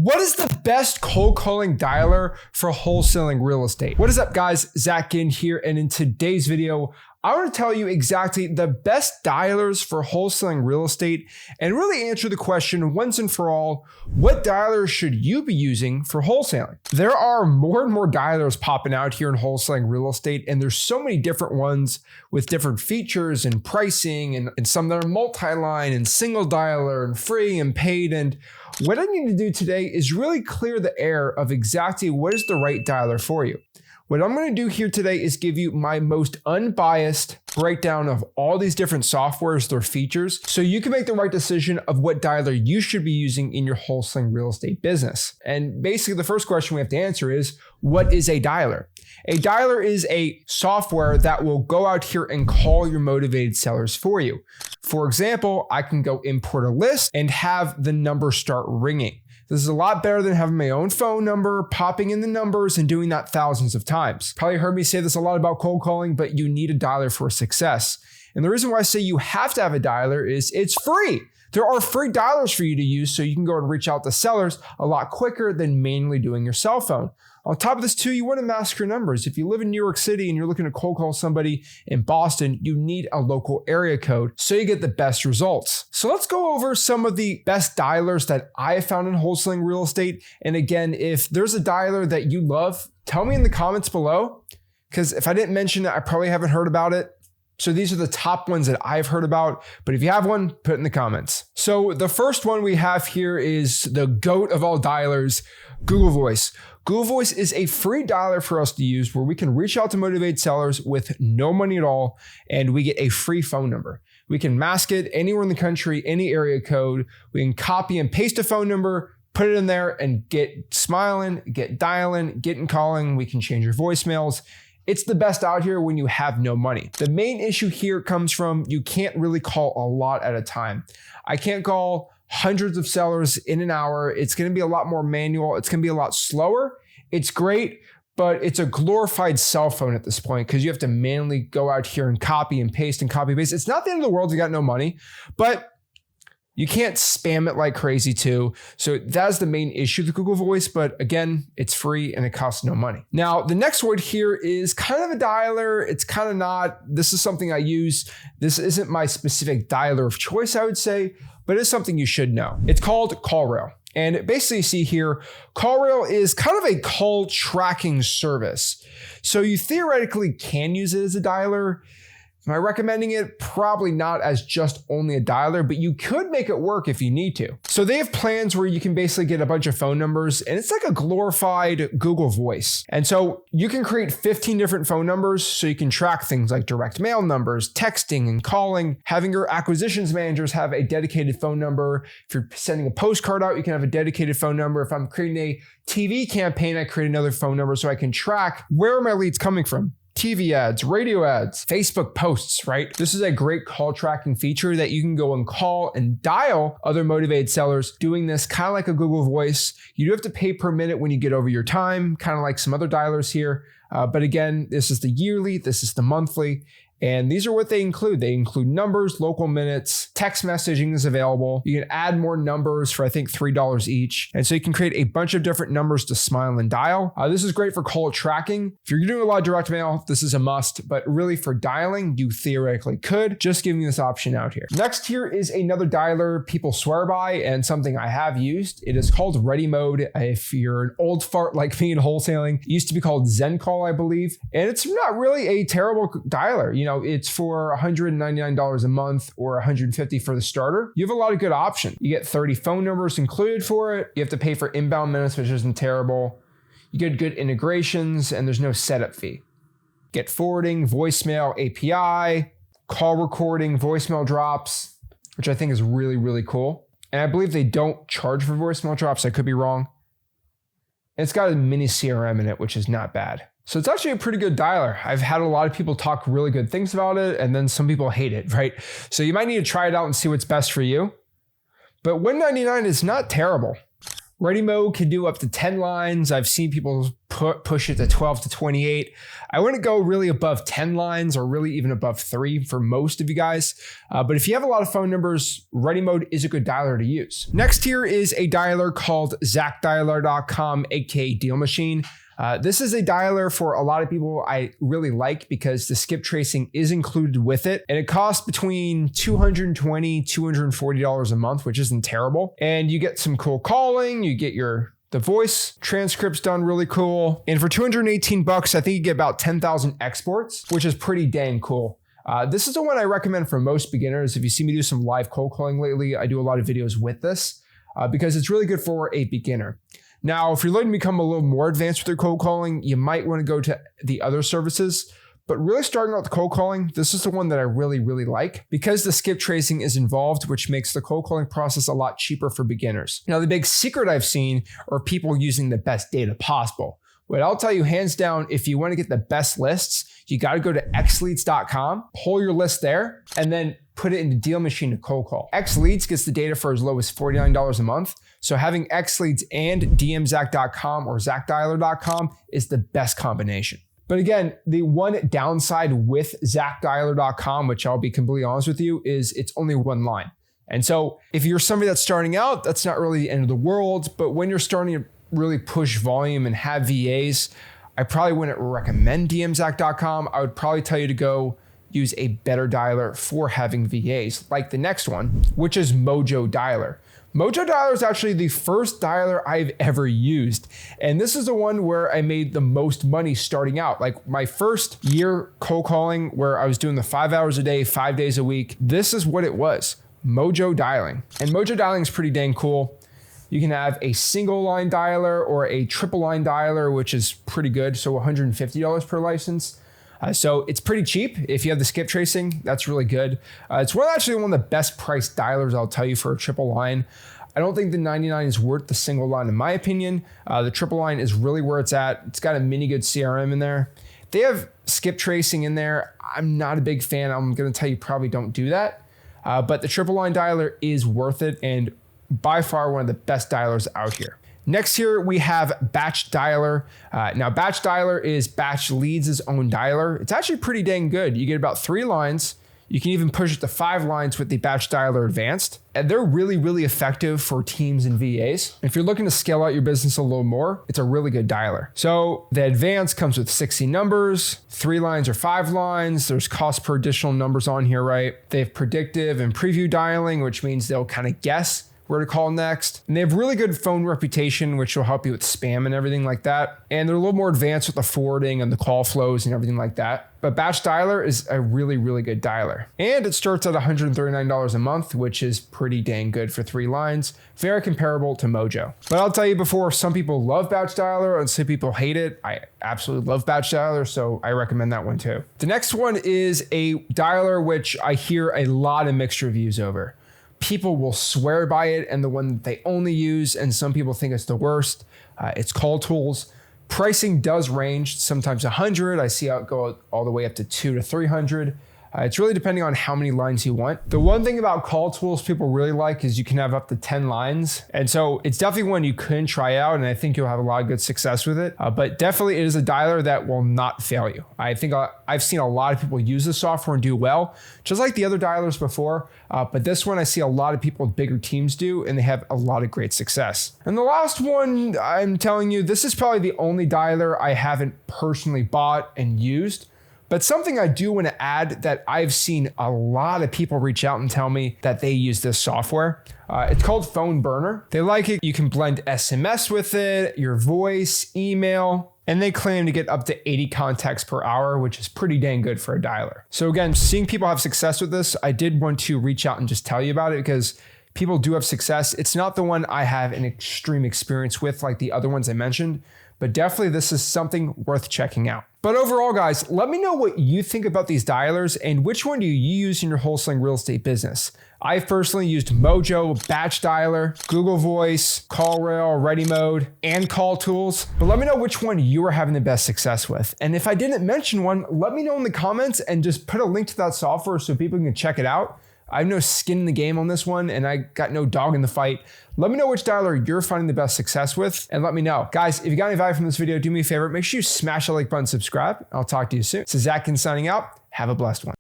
What is the best cold calling dialer for wholesaling real estate? What is up, guys? Zach in here, and in today's video, I want to tell you exactly the best dialers for wholesaling real estate and really answer the question once and for all, what dialers should you be using for wholesaling? There are more and more dialers popping out here in wholesaling real estate, and there's so many different ones with different features and pricing and some that are multi-line and single dialer and free and paid. And what I need to do today is really clear the air of exactly what is the right dialer for you. What I'm going to do here today is give you my most unbiased breakdown of all these different softwares, their features, so you can make the right decision of what dialer you should be using in your wholesaling real estate business. And basically the first question we have to answer is, what is a dialer? A dialer is a software that will go out here and call your motivated sellers for you. For example, I can go import a list and have the number start ringing. This is a lot better than having my own phone number, popping in the numbers and doing that thousands of times. Probably heard me say this a lot about cold calling, but you need a dialer for success. And the reason why I say you have to have a dialer is it's free. There are free dialers for you to use so you can go and reach out to sellers a lot quicker than manually doing your cell phone. On top of this too, you want to mask your numbers. If you live in New York City and you're looking to cold call somebody in Boston, you need a local area code so you get the best results. So let's go over some of the best dialers that I have found in wholesaling real estate. And again, if there's a dialer that you love, tell me in the comments below, because if I didn't mention it, I probably haven't heard about it. So these are the top ones that I've heard about, but if you have one, put it in the comments. So the first one we have here is the GOAT of all dialers, Google Voice. Google Voice is a free dialer for us to use where we can reach out to motivated sellers with no money at all, and we get a free phone number. We can mask it anywhere in the country, any area code. We can copy and paste a phone number, put it in there, and get smiling, get dialing, getting calling. We can change your voicemails. It's the best out here when you have no money. The main issue here comes from you can't really call a lot at a time. I can't call hundreds of sellers in an hour. It's going to be a lot more manual. It's going to be a lot slower. It's great, but it's a glorified cell phone at this point because you have to manually go out here and copy and paste and copy and paste. It's not the end of the world if you got no money, but you can't spam it like crazy too. So that's the main issue with Google Voice. But again, it's free and it costs no money. Now, the next word here is kind of a dialer. It's kind of not. This is something I use. This isn't my specific dialer of choice, I would say, but it's something you should know. It's called CallRail. And basically you see here, CallRail is kind of a call tracking service. So you theoretically can use it as a dialer. Am I recommending it? Probably not as just only a dialer, but you could make it work if you need to. So they have plans where you can basically get a bunch of phone numbers, and it's like a glorified Google Voice. And so you can create 15 different phone numbers so you can track things like direct mail numbers, texting and calling, having your acquisitions managers have a dedicated phone number. If you're sending a postcard out, you can have a dedicated phone number. If I'm creating a TV campaign, I create another phone number so I can track where are my leads coming from. TV ads, radio ads, Facebook posts, right? This is a great call tracking feature that you can go and call and dial other motivated sellers doing this kind of like a Google Voice. You do have to pay per minute when you get over your time, kind of like some other dialers here. But again, this is the yearly, this is the monthly. And these are what they include. They include numbers, local minutes, text messaging is available. You can add more numbers for I think $3 each. And so you can create a bunch of different numbers to smile and dial. This is great for call tracking. If you're doing a lot of direct mail, this is a must, but really for dialing, you theoretically could. Just giving you this option out here. Next here is another dialer people swear by and something I have used. It is called ReadyMode. If you're an old fart like me in wholesaling, it used to be called ZenCall, I believe. And it's not really a terrible dialer. You know, it's for $199 a month or $150 for the starter. You have a lot of good options. You get 30 phone numbers included for it. You have to pay for inbound minutes, which isn't terrible. You get good integrations and there's no setup fee. Get forwarding, voicemail, API, call recording, voicemail drops, which I think is really, really cool. And I believe they don't charge for voicemail drops. I could be wrong. And it's got a mini CRM in it, which is not bad. So it's actually a pretty good dialer. I've had a lot of people talk really good things about it, and then some people hate it, right? So you might need to try it out and see what's best for you. But $199 is not terrible. ReadyMode can do up to 10 lines. I've seen people push it to 12 to 28. I wouldn't go really above 10 lines or really even above 3 for most of you guys. But if you have a lot of phone numbers, ReadyMode is a good dialer to use. Next here is a dialer called ZachDialer.com, aka DealMachine. This is a dialer for a lot of people I really like because the skip tracing is included with it. And it costs between $220, $240 a month, which isn't terrible. And you get some cool calling, you get the voice transcripts done really cool. And for 218 bucks, I think you get about 10,000 exports, which is pretty dang cool. This is the one I recommend for most beginners. If you see me do some live cold calling lately, I do a lot of videos with this because it's really good for a beginner. Now, if you're looking to become a little more advanced with your cold calling, you might want to go to the other services. But really starting out with cold calling, this is the one that I really, really like because the skip tracing is involved, which makes the cold calling process a lot cheaper for beginners. Now, the big secret I've seen are people using the best data possible. What I'll tell you hands down, if you want to get the best lists, you got to go to xleads.com, pull your list there, and then put it into DealMachine to cold call. XLeads gets the data for as low as $49 a month. So having XLeads and dmzach.com or ZachDialer.com is the best combination. But again, the one downside with ZachDialer.com, which I'll be completely honest with you, is it's only one line. And so if you're somebody that's starting out, that's not really the end of the world. But when you're starting to really push volume and have VAs, I probably wouldn't recommend dmzach.com. I would probably tell you to go use a better dialer for having VAs, like the next one, which is Mojo Dialer. Mojo Dialer is actually the first dialer I've ever used. And this is the one where I made the most money starting out. Like my first year cold calling where I was doing the 5 hours a day, 5 days a week. This is what it was, Mojo dialing. And Mojo dialing is pretty dang cool. You can have a single line dialer or a triple line dialer, which is pretty good. So $150 per license. So it's pretty cheap. If you have the skip tracing, that's really good. It's actually one of the best priced dialers, I'll tell you, for a triple line. I don't think the 99 is worth the single line in my opinion. The triple line is really where it's at. It's got a mini good CRM in there. They have skip tracing in there. I'm not a big fan. I'm going to tell you probably don't do that. But the triple line dialer is worth it and by far one of the best dialers out here. Next here, we have BatchDialer. Now, BatchDialer is BatchLeads' own dialer. It's actually pretty dang good. You get about 3 lines. You can even push it to 5 lines with the BatchDialer Advanced. And they're really, really effective for teams and VAs. If you're looking to scale out your business a little more, it's a really good dialer. So the Advanced comes with 60 numbers, 3 lines or 5 lines. There's cost per additional numbers on here, right? They have predictive and preview dialing, which means they'll kind of guess where to call next. And they have really good phone reputation, which will help you with spam and everything like that. And they're a little more advanced with the forwarding and the call flows and everything like that. But BatchDialer is a really, really good dialer. And it starts at $139 a month, which is pretty dang good for 3 lines. Very comparable to Mojo. But I'll tell you before, some people love BatchDialer and some people hate it. I absolutely love BatchDialer, so I recommend that one too. The next one is a dialer which I hear a lot of mixed reviews over. People will swear by it and the one that they only use, and some people think it's the worst. It's Call Tools. Pricing does range, sometimes 100. I see how it go all the way up to 200 to 300. It's really depending on how many lines you want. The one thing about Call Tools people really like is you can have up to 10 lines. And so it's definitely one you can try out, and I think you'll have a lot of good success with it. But definitely it is a dialer that will not fail you. I think I've seen a lot of people use this software and do well, just like the other dialers before. But this one I see a lot of people with bigger teams do, and they have a lot of great success. And the last one, I'm telling you, this is probably the only dialer I haven't personally bought and used. But something I do want to add that I've seen a lot of people reach out and tell me that they use this software. It's called PhoneBurner. They like it. You can blend SMS with it, your voice, email, and they claim to get up to 80 contacts per hour, which is pretty dang good for a dialer. So again, seeing people have success with this, I did want to reach out and just tell you about it because people do have success. It's not the one I have an extreme experience with like the other ones I mentioned, but definitely this is something worth checking out. But overall, guys, let me know what you think about these dialers and which one do you use in your wholesaling real estate business. I've personally used Mojo, BatchDialer, Google Voice, CallRail, ReadyMode, and Call Tools. But let me know which one you are having the best success with. And if I didn't mention one, let me know in the comments and just put a link to that software so people can check it out. I have no skin in the game on this one, and I got no dog in the fight. Let me know which dialer you're finding the best success with, and let me know. Guys, if you got any value from this video, do me a favor, make sure you smash the like button, subscribe. I'll talk to you soon. So Zach signing out. Have a blessed one.